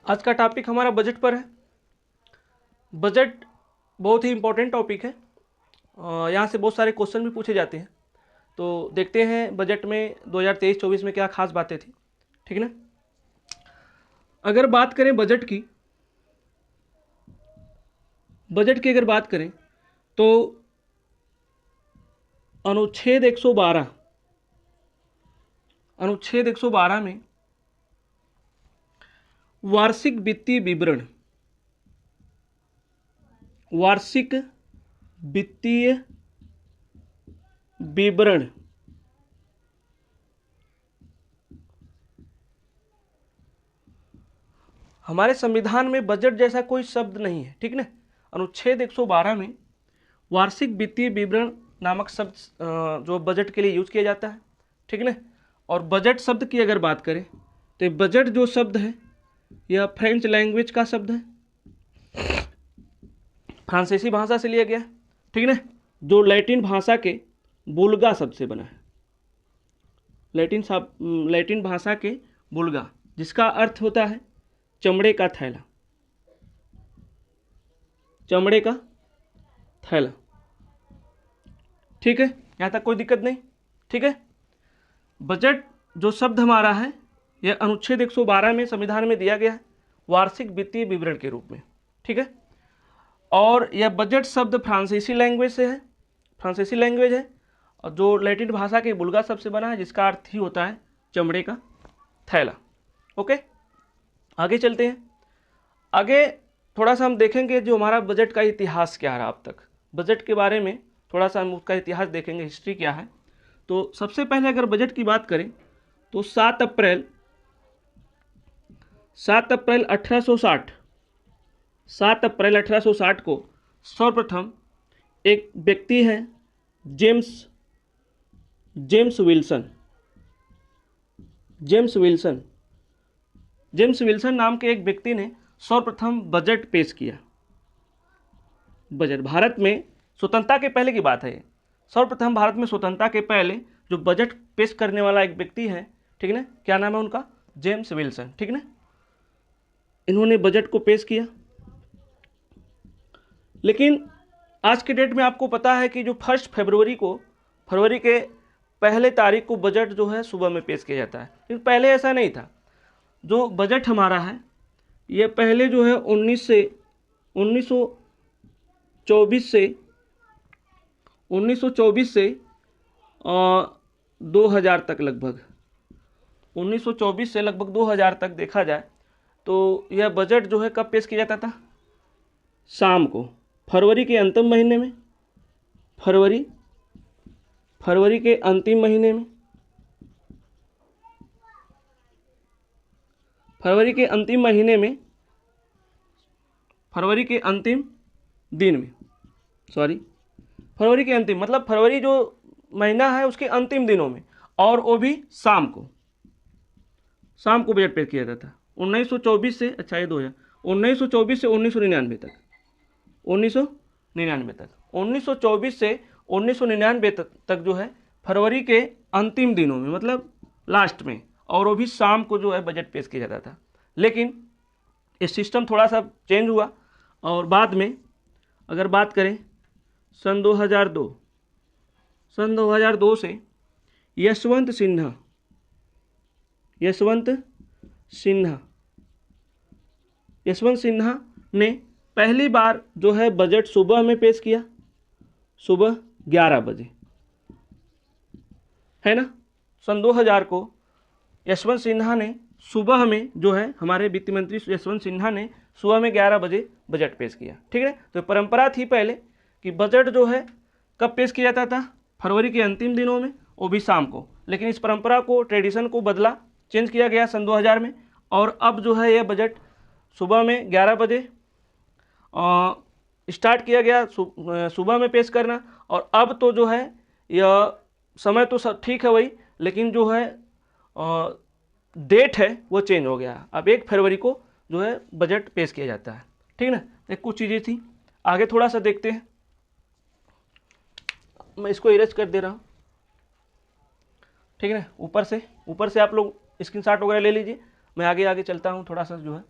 आज का टॉपिक हमारा बजट पर है। बजट बहुत ही इम्पोर्टेंट टॉपिक है। यहाँ से बहुत सारे क्वेश्चन भी पूछे जाते हैं, तो देखते हैं बजट में 2023-24 में क्या खास बातें थी। ठीक है ना। अगर बात करें बजट की अगर बात करें तो अनुच्छेद 112 में वार्षिक वित्तीय विवरण हमारे संविधान में बजट जैसा कोई शब्द नहीं है। ठीक ना। अनुच्छेद 112 में वार्षिक वित्तीय विवरण नामक शब्द जो बजट के लिए यूज किया जाता है। ठीक ना। और बजट शब्द की अगर बात करें तो बजट जो शब्द है यह फ्रेंच लैंग्वेज का शब्द है, फ्रांसीसी भाषा से लिया गया है। ठीक ना। जो लैटिन भाषा के बुल्गा शब्द से बना है। लैटिन भाषा के बुल्गा, जिसका अर्थ होता है चमड़े का थैला। चमड़े का थैला। ठीक है, यहां तक कोई दिक्कत नहीं। ठीक है। बजट जो शब्द हमारा है यह अनुच्छेद 112 में संविधान में दिया गया है वार्षिक वित्तीय विवरण के रूप में। ठीक है। और यह बजट शब्द फ्रांसीसी लैंग्वेज से है, फ्रांसीसी लैंग्वेज है, और जो लैटिन भाषा के बुल्गा शब्द से बना है, जिसका अर्थ ही होता है चमड़े का थैला। ओके, आगे चलते हैं। आगे थोड़ा सा हम देखेंगे जो हमारा बजट का इतिहास क्या रहा अब तक। बजट के बारे में थोड़ा सा हम उसका इतिहास देखेंगे, हिस्ट्री क्या है। तो सबसे पहले अगर बजट की बात करें तो 7 अप्रैल 1860 को सर्वप्रथम एक व्यक्ति है जेम्स विल्सन नाम के एक व्यक्ति ने सर्वप्रथम बजट पेश किया। बजट भारत में स्वतंत्रता के पहले की बात है ये। सर्वप्रथम भारत में स्वतंत्रता के पहले जो बजट पेश करने वाला एक व्यक्ति है, ठीक है ना, क्या नाम है उनका? James Wilson. ठीक है ना। इन्होंने बजट को पेश किया। लेकिन आज के डेट में आपको पता है कि जो 1 फरवरी के पहले तारीख को बजट जो है सुबह में पेश किया जाता है। लेकिन पहले ऐसा नहीं था। जो बजट हमारा है ये पहले जो है 1924 से 2000 तक, लगभग 1924 से लगभग 2000 तक देखा जाए तो यह बजट जो है कब पेश किया जाता था? शाम को, फरवरी के अंतिम महीने में, फरवरी के अंतिम महीने में, फरवरी के अंतिम महीने में, फरवरी के अंतिम दिन में, फरवरी के अंतिम मतलब फरवरी जो महीना है उसके अंतिम दिनों में, और वो भी शाम को बजट पेश किया जाता था। 1924 से, अच्छा ये 2000, 1924 से 1999 तक, 1924 से 1999 तक जो है फरवरी के अंतिम दिनों में, मतलब लास्ट में, और वो भी शाम को जो है बजट पेश किया जाता था। लेकिन ये सिस्टम थोड़ा सा चेंज हुआ, और बाद में अगर बात करें सन 2002 से यशवंत सिन्हा ने पहली बार जो है बजट सुबह में पेश किया, सुबह 11 बजे, है ना। सन 2000 को यशवंत सिन्हा ने सुबह में जो है, हमारे वित्त मंत्री यशवंत सिन्हा ने सुबह में 11 बजे बजट पेश किया। ठीक है। तो परंपरा थी पहले कि बजट जो है कब पेश किया जाता था? फरवरी के अंतिम दिनों में, वो भी शाम को। लेकिन इस परंपरा को, ट्रेडिशन को बदला, चेंज किया गया सन 2000 में, और अब जो है यह बजट सुबह में 11 बजे स्टार्ट किया गया, सुबह में पेश करना। और अब तो जो है यह समय तो सब ठीक है वही, लेकिन जो है डेट है वो चेंज हो गया। अब 1 फरवरी को जो है बजट पेश किया जाता है। ठीक ना। एक कुछ चीज़ें थी। आगे थोड़ा सा देखते हैं। मैं इसको इरेज कर दे रहा हूँ। ठीक है ना। ऊपर से आप लोग स्क्रीनशॉट वगैरह ले लीजिए। मैं आगे चलता हूँ थोड़ा सा जो है।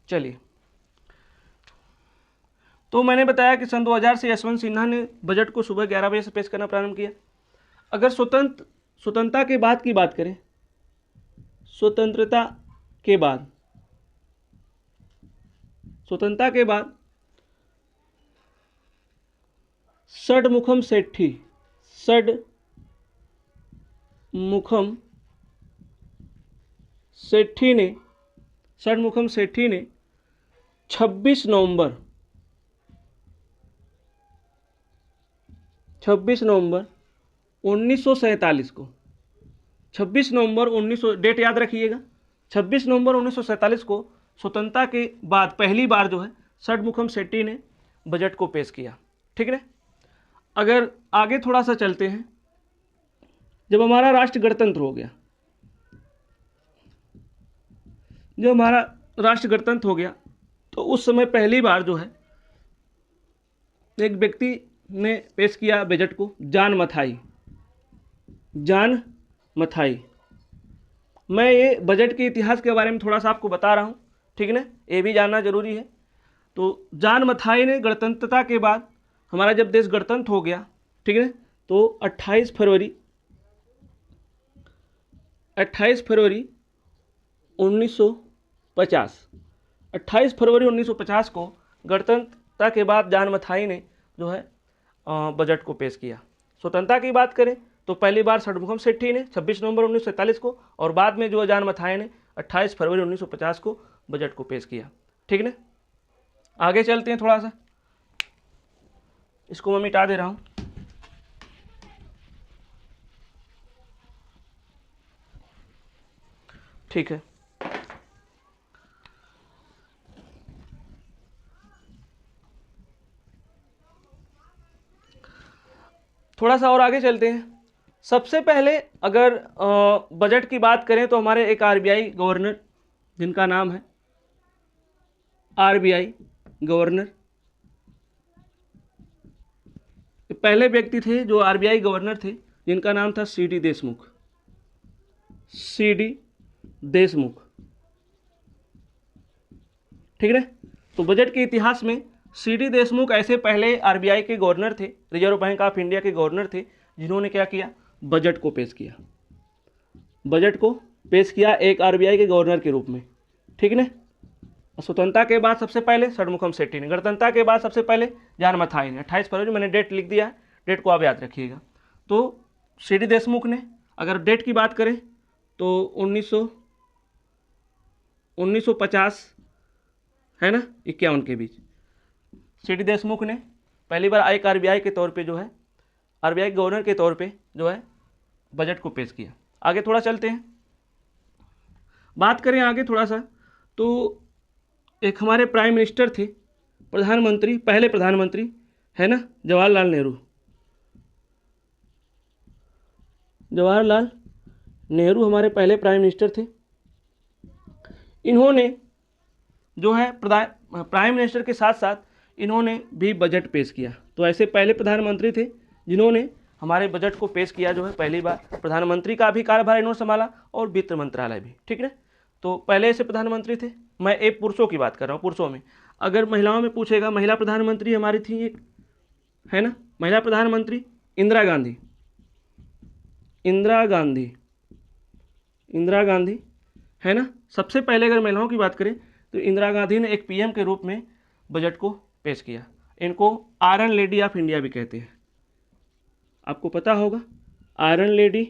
चलिए, तो मैंने बताया कि सन 2000 से यशवंत सिन्हा ने बजट को सुबह 11 बजे से पेश करना प्रारंभ किया। अगर स्वतंत्रता के बाद की बात करें, स्वतंत्रता के बाद षडमुखम सेठी ने 26 नवंबर 1947 को 26 नवंबर 1900 डेट याद रखिएगा, 26 नवंबर 1947 को स्वतंत्रता के बाद पहली बार जो है षडमुखम सेठी ने बजट को पेश किया। ठीक है। अगर आगे थोड़ा सा चलते हैं, जब हमारा राष्ट्र गणतंत्र हो गया, तो उस समय पहली बार जो है एक व्यक्ति ने पेश किया बजट को, जॉन मथाई। मैं ये बजट के इतिहास के बारे में थोड़ा सा आपको बता रहा हूँ, ठीक है ना, ये भी जानना जरूरी है। तो जॉन मथाई ने गणतंत्रता के बाद, हमारा जब देश गणतंत्र हो गया, ठीक है, तो 28 फरवरी 1950 को गणतंत्रता के बाद जॉन मथाई ने जो है बजट को पेश किया। स्वतंत्रता की बात करें तो पहली बार षडमुखम सेठी ने 26 नवंबर 1947 को, और बाद में जो है जॉन मथाई ने 28 फरवरी 1950 को बजट को पेश किया। ठीक है ना। आगे चलते हैं थोड़ा सा, इसको मैं मिटा दे रहा हूँ। ठीक है, थोड़ा सा और आगे चलते हैं। सबसे पहले अगर बजट की बात करें तो हमारे एक आरबीआई गवर्नर, जिनका नाम है आरबीआई गवर्नर, पहले व्यक्ति थे जो आरबीआई गवर्नर थे, जिनका नाम था सीडी देशमुख। ठीक है। तो बजट के इतिहास में सीडी देशमुख ऐसे पहले आरबीआई के गवर्नर थे, रिजर्व बैंक ऑफ इंडिया के गवर्नर थे, जिन्होंने क्या किया, बजट को पेश किया एक आरबीआई के गवर्नर के रूप में। ठीक है ना। स्वतंत्रता के बाद सबसे पहले षडमुखम सेठी ने, गणतंत्रता के बाद सबसे पहले जॉन मथाई ने, 28 फरवरी, मैंने डेट लिख दिया है, डेट को आप याद रखिएगा। तो सीडी देशमुख ने, अगर डेट की बात करें तो 1950 है ना, 51 के बीच सीडी देशमुख ने पहली बार एक आरबीआई के तौर पे जो है, आरबीआई गवर्नर के तौर पे जो है बजट को पेश किया। आगे थोड़ा चलते हैं, बात करें आगे थोड़ा सा, तो एक हमारे प्राइम मिनिस्टर थे, प्रधानमंत्री, पहले प्रधानमंत्री है ना, जवाहरलाल नेहरू हमारे पहले प्राइम मिनिस्टर थे। इन्होंने जो है प्राइम मिनिस्टर के साथ साथ इन्होंने भी बजट पेश किया। तो ऐसे पहले प्रधानमंत्री थे जिन्होंने हमारे बजट को पेश किया जो है पहली बार। प्रधानमंत्री का भी कार्यभार इन्होंने संभाला और वित्त मंत्रालय भी। ठीक है। तो पहले ऐसे प्रधानमंत्री थे। मैं एक पुरुषों की बात कर रहा हूँ, पुरुषों में। अगर महिलाओं में पूछेगा, महिला प्रधानमंत्री हमारी थी एक, है ना, महिला प्रधानमंत्री इंदिरा गांधी है ना। सबसे पहले अगर महिलाओं की बात करें तो इंदिरा गांधी ने एक पीएम के रूप में बजट को पेश किया। इनको आयरन लेडी ऑफ इंडिया भी कहते हैं, आपको पता होगा। आयरन लेडी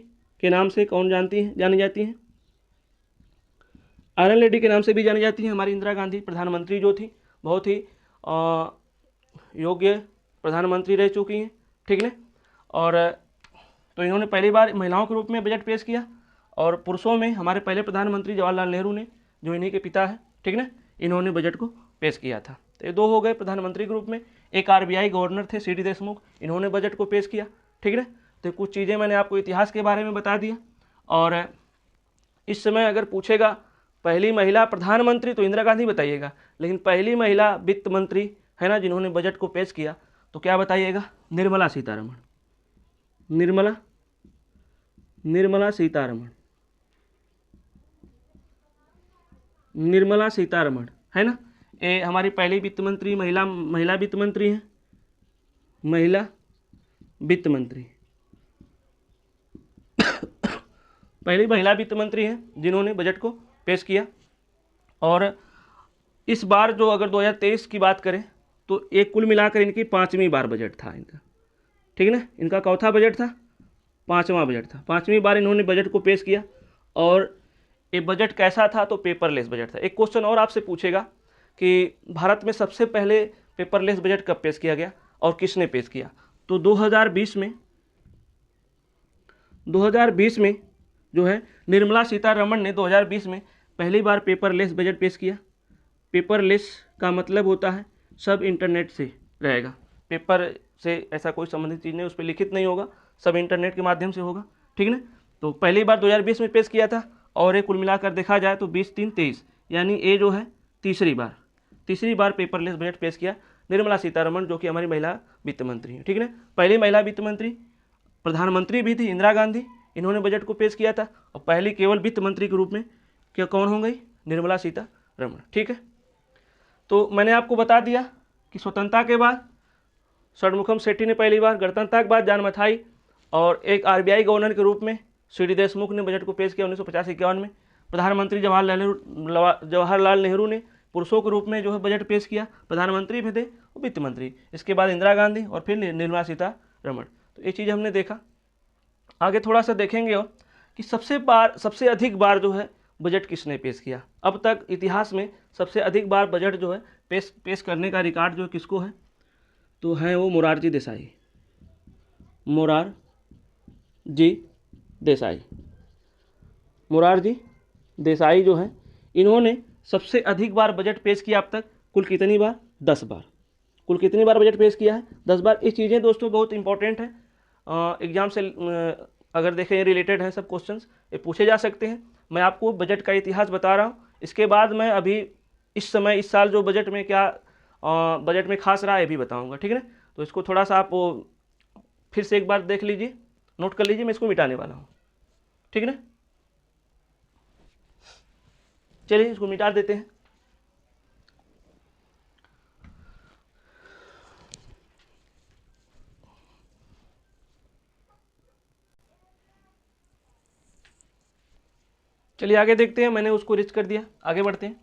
के नाम से कौन जानी जाती हैं? आयरन लेडी के नाम से भी जानी जाती हैं हमारी इंदिरा गांधी प्रधानमंत्री जो थी, बहुत ही योग्य प्रधानमंत्री रह चुकी हैं। ठीक है। और तो इन्होंने पहली बार महिलाओं के रूप में बजट पेश किया। और पुरुषों में हमारे पहले प्रधानमंत्री जवाहरलाल नेहरू ने, जो इन्हीं के पिता है, ठीक है, इन्होंने बजट को पेश किया था। तो ये दो हो गए प्रधानमंत्री के रूप में। एक आरबीआई गवर्नर थे सीडी देशमुख, इन्होंने बजट को पेश किया। ठीक है। तो कुछ चीज़ें मैंने आपको इतिहास के बारे में बता दिया। और इस समय अगर पूछेगा पहली महिला प्रधानमंत्री तो इंदिरा गांधी बताइएगा, लेकिन पहली महिला वित्त मंत्री है ना जिन्होंने बजट को पेश किया, तो क्या बताइएगा? निर्मला सीतारमण है ना। ये हमारी पहली वित्त मंत्री महिला वित्त मंत्री हैं, महिला वित्त मंत्री पहली महिला वित्त मंत्री हैं जिन्होंने बजट को पेश किया। और इस बार जो अगर 2023 की बात करें तो एक कुल मिलाकर इनकी 5वीं बार बजट था इनका, ठीक है ना। इनका चौथा बजट था, 5वां बजट था, 5वीं बार इन्होंने बजट को पेश किया। और ये बजट कैसा था? तो पेपरलेस बजट था। एक क्वेश्चन और आपसे पूछेगा कि भारत में सबसे पहले पेपरलेस बजट कब पेश किया गया और किसने पेश किया? तो 2020 में जो है निर्मला सीतारमण ने 2020 में पहली बार पेपरलेस बजट पेश किया। पेपरलेस का मतलब होता है सब इंटरनेट से रहेगा, पेपर से ऐसा कोई संबंधित चीज़ नहीं, उस पर लिखित नहीं होगा, सब इंटरनेट के माध्यम से होगा, ठीक है ना। तो पहली बार 2020 में पेश किया था। और ये कुल मिलाकर देखा जाए तो 20-3-23 यानी ये जो है तीसरी बार पेपरलेस बजट पेश किया निर्मला सीतारमण, जो कि हमारी महिला वित्त मंत्री हैं, ठीक है ना। पहली महिला वित्त मंत्री, प्रधानमंत्री भी थी इंदिरा गांधी, इन्होंने बजट को पेश किया था। और पहली केवल वित्त मंत्री के रूप में क्या कौन हो गई? निर्मला सीतारमण, ठीक है। तो मैंने आपको बता दिया कि स्वतंत्रता के बाद षणमुखम सेठी ने पहली बार, गणतंत्रता के बाद जान मथाई और एक आरबीआई गवर्नर के रूप में सी.डी. देशमुख ने बजट को पेश किया 1950-51 में। प्रधानमंत्री जवाहरलाल नेहरू ने पुरुषों के रूप में जो है बजट पेश किया, प्रधानमंत्री भी थे और वित्त मंत्री। इसके बाद इंदिरा गांधी और फिर निर्मला सीतारमण। तो ये चीज़ हमने देखा। आगे थोड़ा सा देखेंगे और कि सबसे अधिक बार जो है बजट किसने पेश किया। अब तक इतिहास में सबसे अधिक बार बजट जो है पेश करने का रिकॉर्ड जो किसको है? तो है वो मोरारजी देसाई। मोरारजी देसाई जो है, इन्होंने सबसे अधिक बार बजट पेश किया अब तक। कुल कितनी बार? 10 बार। कुल कितनी बार बजट पेश किया है? 10 बार। ये चीज़ें दोस्तों बहुत इंपॉर्टेंट है, एग्जाम से अगर देखें रिलेटेड है सब क्वेश्चंस, ये पूछे जा सकते हैं। मैं आपको बजट का इतिहास बता रहा हूँ। इसके बाद मैं अभी इस साल जो बजट में क्या बजट में खास रहा है ये भी बताऊँगा, ठीक है ना। तो इसको थोड़ा सा आप फिर से एक बार देख लीजिए, नोट कर लीजिए, मैं इसको मिटाने वाला हूँ, ठीक है ना। चलिए इसको मिटा देते हैं। चलिए आगे देखते हैं, मैंने उसको रिच कर दिया, आगे बढ़ते हैं।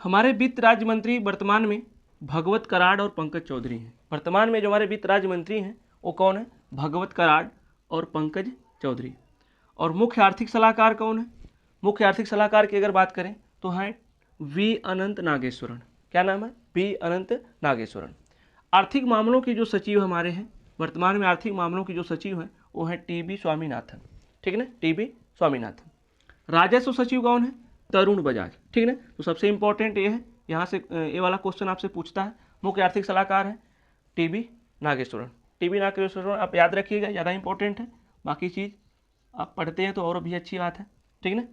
हमारे वित्त राज्य मंत्री वर्तमान में भगवत कराड़ और पंकज चौधरी हैं। वर्तमान में जो हमारे वित्त राज्य मंत्री हैं वो कौन है? भगवत कराड़ और पंकज चौधरी। और मुख्य आर्थिक सलाहकार कौन है? मुख्य आर्थिक सलाहकार की अगर बात करें तो हैं वी अनंत नागेश्वरन। क्या नाम है? वी अनंत नागेश्वरन। आर्थिक मामलों के जो सचिव हमारे हैं वर्तमान में, आर्थिक मामलों की जो सचिव हैं वो हैं टी.बी. स्वामीनाथन, ठीक है ना, टी.बी. स्वामीनाथन। राजस्व सचिव कौन है? तरुण बजाज, ठीक है ना। तो सबसे इंपॉर्टेंट ये है, यहाँ से ये वाला क्वेश्चन आपसे पूछता है। मुख्य आर्थिक सलाहकार है टी.बी. नागेश्वरन। टी.बी. नागेश्वरन आप याद रखिएगा, ज़्यादा इंपॉर्टेंट है। बाकी चीज़ आप पढ़ते हैं तो और भी अच्छी बात है, ठीक है ना।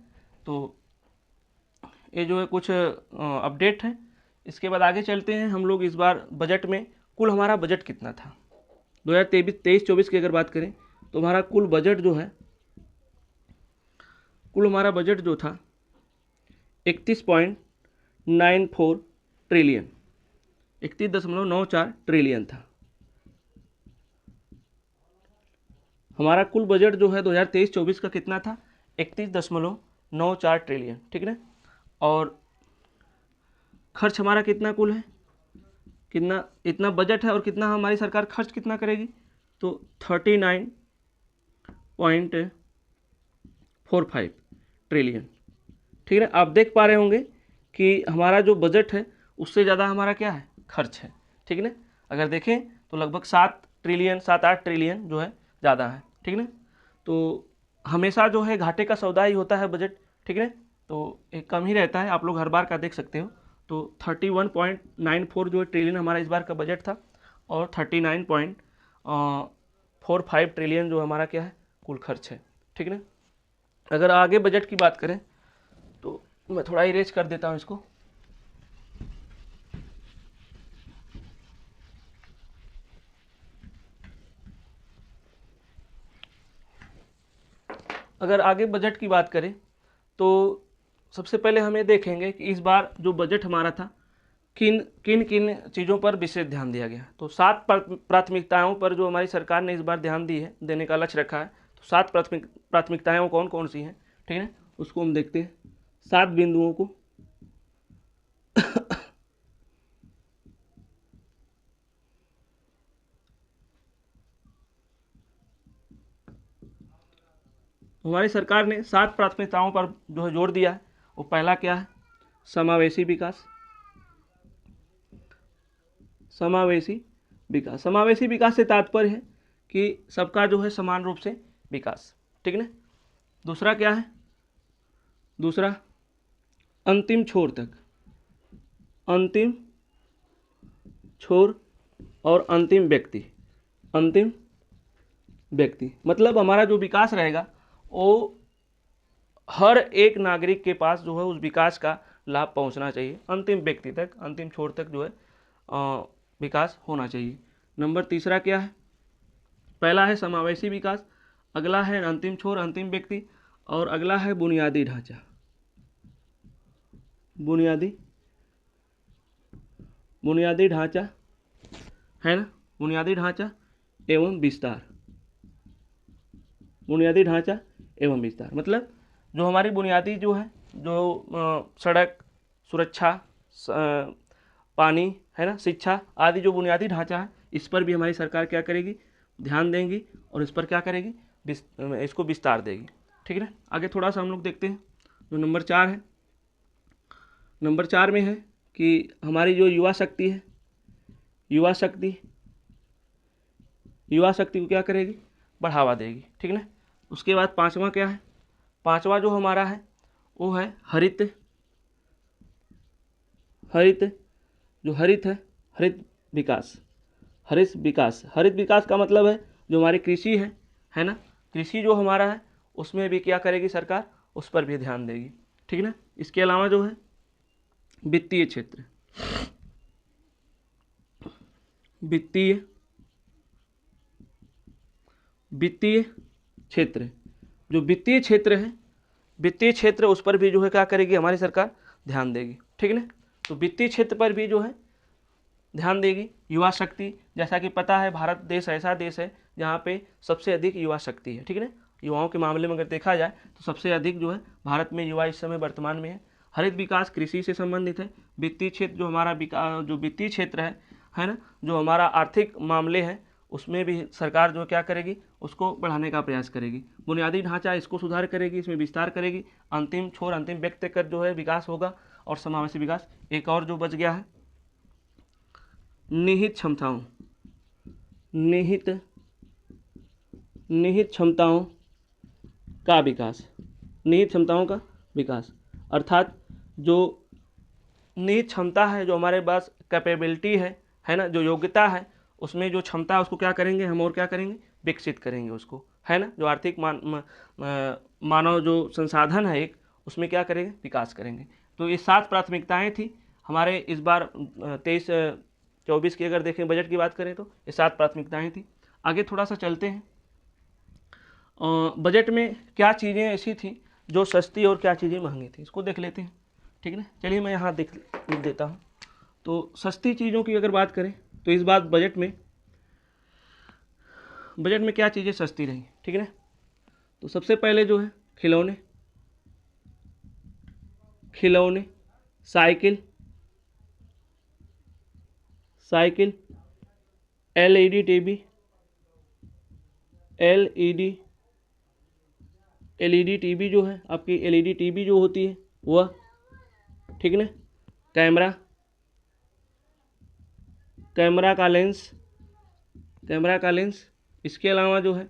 तो ये जो है कुछ अपडेट है। इसके बाद आगे चलते हैं हम लोग। इस बार बजट में कुल हमारा बजट कितना था? 2023-24 की अगर बात करें तो हमारा कुल बजट जो था 31.94 ट्रिलियन, 31.94 ट्रिलियन था हमारा कुल बजट जो है 2023-24 का। कितना था? 31.94 ट्रिलियन, ठीक है ना। और खर्च हमारा कितना कुल है? कितना? इतना बजट है और कितना हमारी सरकार खर्च कितना करेगी? तो 39.45 ट्रिलियन, ठीक है ना। आप देख पा रहे होंगे कि हमारा जो बजट है उससे ज़्यादा हमारा क्या है? खर्च है, ठीक है ना। अगर देखें तो लगभग 7-8 ट्रिलियन जो है ज़्यादा है, ठीक है ना। तो हमेशा जो है घाटे का सौदा ही होता है बजट, ठीक है ना। तो एक कम ही रहता है, आप लोग हर बार का देख सकते हो। तो 31.94 जो ट्रिलियन हमारा इस बार का बजट था और 39.45 ट्रिलियन जो हमारा क्या है? कुल खर्च है, ठीक है ना। अगर आगे बजट की बात करें तो मैं थोड़ा इरेज कर देता हूँ इसको। अगर आगे बजट की बात करें तो सबसे पहले हम ये देखेंगे कि इस बार जो बजट हमारा था किन किन किन चीज़ों पर विशेष ध्यान दिया गया। तो 7 प्राथमिकताओं पर जो हमारी सरकार ने इस बार ध्यान दी है, देने का लक्ष्य रखा है। तो 7 प्राथमिकताएं कौन कौन सी हैं, ठीक है, उसको हम देखते हैं 7 बिंदुओं को। हमारी सरकार ने 7 प्राथमिकताओं पर जो है जोर दिया है। वो पहला क्या है, समावेशी विकास। समावेशी विकास, समावेशी विकास से तात्पर्य है कि सबका जो है समान रूप से विकास, ठीक है ना। दूसरा क्या है, दूसरा अंतिम छोर तक, अंतिम छोर और अंतिम व्यक्ति, अंतिम व्यक्ति मतलब हमारा जो विकास रहेगा वो हर एक नागरिक के पास जो है उस विकास का लाभ पहुंचना चाहिए, अंतिम व्यक्ति तक, अंतिम छोर तक जो है विकास होना चाहिए। नंबर तीसरा क्या है, पहला है समावेशी विकास, अगला है अंतिम छोर अंतिम व्यक्ति, और अगला है बुनियादी ढांचा, बुनियादी ढांचा है ना, बुनियादी ढांचा एवं विस्तार, बुनियादी ढांचा एवं विस्तार मतलब जो हमारी बुनियादी जो है, जो सड़क, सुरक्षा, पानी है ना, शिक्षा आदि जो बुनियादी ढांचा है, इस पर भी हमारी सरकार क्या करेगी, ध्यान देंगी और इस पर क्या करेगी, इसको विस्तार देगी, ठीक है ना। आगे थोड़ा सा हम लोग देखते हैं जो नंबर 4 है। नंबर 4 में है कि हमारी जो युवा शक्ति है, युवा शक्ति को क्या करेगी, बढ़ावा देगी, ठीक है ना। उसके बाद 5वां क्या है, 5वां जो हमारा है वो है हरित, जो हरित है, हरित विकास, हरित विकास। हरित विकास का मतलब है जो हमारी कृषि है ना, कृषि जो हमारा है उसमें भी क्या करेगी सरकार, उस पर भी ध्यान देगी, ठीक है ना। इसके अलावा जो है वित्तीय क्षेत्र, वित्तीय क्षेत्र, जो वित्तीय क्षेत्र है, वित्तीय क्षेत्र उस पर भी जो है क्या करेगी हमारी सरकार, ध्यान देगी, ठीक है ना। तो वित्तीय क्षेत्र पर भी जो है ध्यान देगी। युवा शक्ति, जैसा कि पता है भारत देश ऐसा देश है जहाँ पे सबसे अधिक युवा शक्ति है, ठीक है ना। युवाओं के मामले में अगर देखा जाए तो सबसे अधिक जो है भारत में युवा इस समय वर्तमान में है। हरित विकास कृषि से संबंधित है। वित्तीय क्षेत्र जो हमारा जो वित्तीय क्षेत्र है ना, जो हमारा आर्थिक मामले हैं उसमें भी सरकार जो क्या करेगी, उसको बढ़ाने का प्रयास करेगी। बुनियादी ढांचा इसको सुधार करेगी, इसमें विस्तार करेगी, अंतिम छोर अंतिम व्यक्ति तक जो है विकास होगा, और समावेशी विकास। एक और जो बच गया है निहित क्षमताओं, निहित क्षमताओं का विकास, निहित क्षमताओं का विकास अर्थात जो निहित क्षमता है, जो हमारे पास कैपेबिलिटी है ना, जो योग्यता है, उसमें जो क्षमता है उसको क्या करेंगे हम, और क्या करेंगे, विकसित करेंगे उसको, है ना। जो आर्थिक मानव जो संसाधन है एक, उसमें क्या करेंगे, विकास करेंगे। तो ये 7 प्राथमिकताएं थी हमारे इस बार 23-24 की अगर देखें बजट की बात करें तो ये 7 प्राथमिकताएं थी। आगे थोड़ा सा चलते हैं, बजट में क्या चीज़ें ऐसी थी जो सस्ती और क्या चीज़ें महंगी थी, इसको देख लेते हैं, ठीक है ना। चलिए मैं यहाँ लिख देता हूँ। तो सस्ती चीज़ों की अगर बात करें तो इस बार बजट में क्या चीज़ें सस्ती रही, ठीक है ना। तो सबसे पहले जो है खिलौने, साइकिल, एलईडी टीवी जो है आपकी, एलईडी टीवी जो होती है वह, ठीक है ना। कैमरा का लेंस, इसके अलावा जो है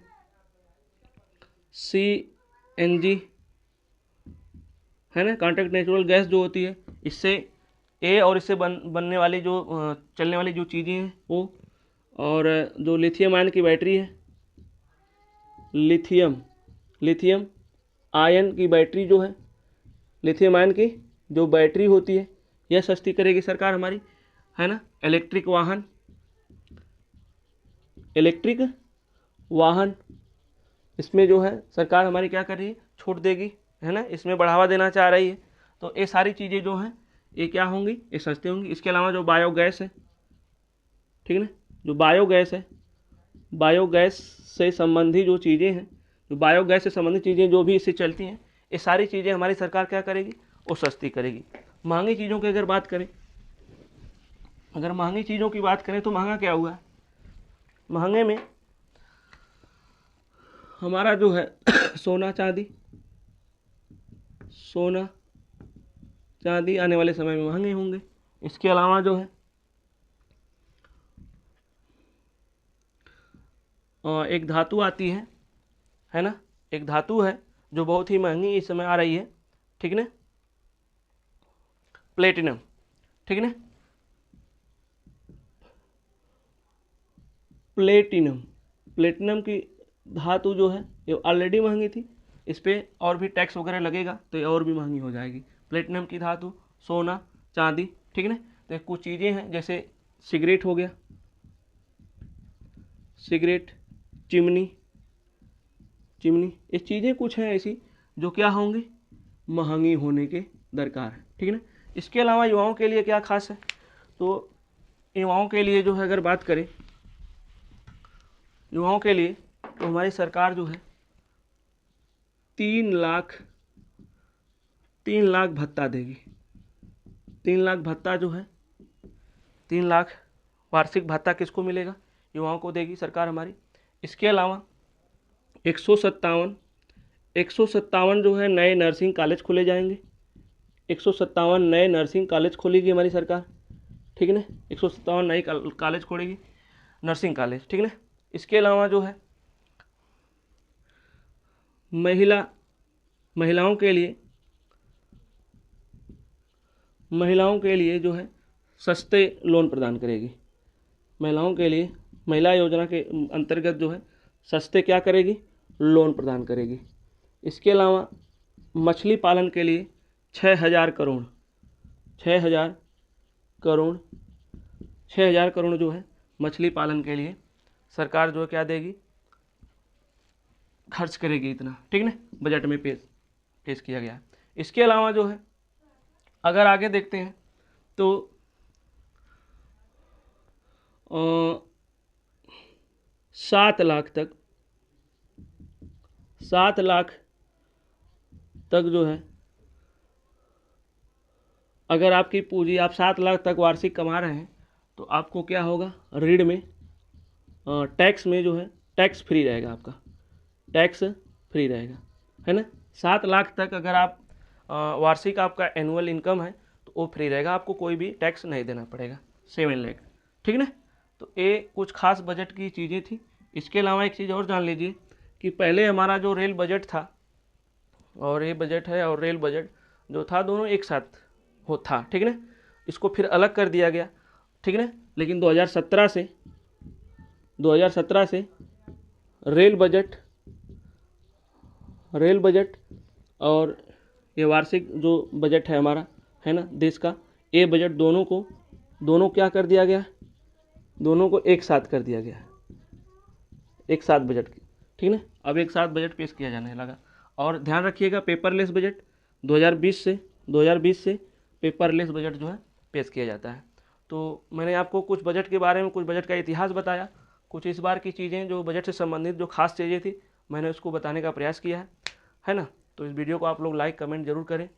CNG है ना, कॉन्टैक्ट नेचुरल गैस जो होती है, इससे और इससे बनने वाली जो चलने वाली जो चीज़ें हैं वो, और जो लिथियम आयन की बैटरी है, लिथियम आयन की बैटरी जो है, लिथियम आयन की जो बैटरी होती है, यह सस्ती करेगी सरकार हमारी, है ना। इलेक्ट्रिक वाहन, इसमें जो है सरकार हमारी क्या कर रही है, छूट देगी, है ना, इसमें बढ़ावा देना चाह रही है। तो ये सारी चीज़ें जो हैं ये क्या होंगी, ये सस्ती होंगी। इसके अलावा जो बायोगैस है, ठीक है ना, जो बायोगैस है, बायोगैस से संबंधी जो चीज़ें हैं, जो बायोगैस से संबंधित चीज़ें जो भी इससे चलती हैं, ये सारी चीज़ें हमारी सरकार क्या करेगी, वो सस्ती करेगी। महंगी चीज़ों की अगर बात करें, अगर महंगी चीज़ों की बात करें तो महंगा क्या हुआ है, महंगे में हमारा जो है सोना चांदी आने वाले समय में महंगे होंगे। इसके अलावा जो है एक धातु आती है ना, एक धातु है जो बहुत ही महंगी इस समय आ रही है, ठीक है ना, प्लेटिनम, ठीक है ना, प्लेटिनम की धातु जो है ये ऑलरेडी महंगी थी, इस पर और भी टैक्स वगैरह लगेगा तो ये और भी महंगी हो जाएगी। प्लेटिनम की धातु, सोना, चांदी, ठीक है ना। तो कुछ चीज़ें हैं जैसे सिगरेट हो गया, सिगरेट, चिमनी, ये चीज़ें कुछ हैं ऐसी जो क्या होंगी, महंगी होने के दरकार है, ठीक है ना। इसके अलावा युवाओं के लिए क्या खास है, तो युवाओं के लिए जो है अगर बात करें, युवाओं के लिए तो हमारी सरकार जो है 3 लाख भत्ता देगी। 3 लाख भत्ता जो है, 3 लाख वार्षिक भत्ता किसको मिलेगा, युवाओं को देगी सरकार हमारी। इसके अलावा 157 जो है नए नर्सिंग कॉलेज खोले जाएंगे। 157 नए नर्सिंग कॉलेज खोलेगी हमारी सरकार, ठीक है ना, 157 नई कॉलेज खोलेगी, नर्सिंग कॉलेज, ठीक है ना। इसके अलावा जो है महिलाओं के लिए जो है सस्ते लोन प्रदान करेगी। महिलाओं के लिए महिला योजना के अंतर्गत जो है सस्ते क्या करेगी, लोन प्रदान करेगी। इसके अलावा मछली पालन के लिए 6,000 करोड़ जो है मछली पालन के लिए सरकार जो है क्या देगी, खर्च करेगी इतना, ठीक है ना, बजट में पेश किया गया है। इसके अलावा जो है अगर आगे देखते हैं तो 7 लाख तक जो है, अगर आपकी पूंजी, आप 7 लाख तक वार्षिक कमा रहे हैं तो आपको क्या होगा, ऋण में टैक्स में जो है टैक्स फ्री रहेगा, आपका टैक्स फ्री रहेगा, है ना। 7 लाख तक अगर आप वार्षिक आपका एनुअल इनकम है तो वो फ्री रहेगा, आपको कोई भी टैक्स नहीं देना पड़ेगा, 7 लाख, ठीक है ना। तो ये कुछ खास बजट की चीज़ें थी। इसके अलावा एक चीज़ और जान लीजिए कि पहले हमारा जो रेल बजट था और ये बजट है, और रेल बजट जो था दोनों एक साथ था, ठीक है ना। इसको फिर अलग कर दिया गया, ठीक है ना। लेकिन 2017 से रेल बजट और ये वार्षिक जो बजट है हमारा, है ना, देश का, ये बजट दोनों क्या कर दिया गया, दोनों को एक साथ कर दिया गया, एक साथ बजट, ठीक है ना। अब एक साथ बजट पेश किया जाने लगा। और ध्यान रखिएगा पेपरलेस बजट 2020 से पेपरलेस बजट जो है पेश किया जाता है। तो मैंने आपको कुछ बजट के बारे में, कुछ बजट का इतिहास बताया, कुछ इस बार की चीज़ें जो बजट से संबंधित जो खास चीज़ें थी मैंने उसको बताने का प्रयास किया है ना। तो इस वीडियो को आप लोग लाइक कमेंट जरूर करें।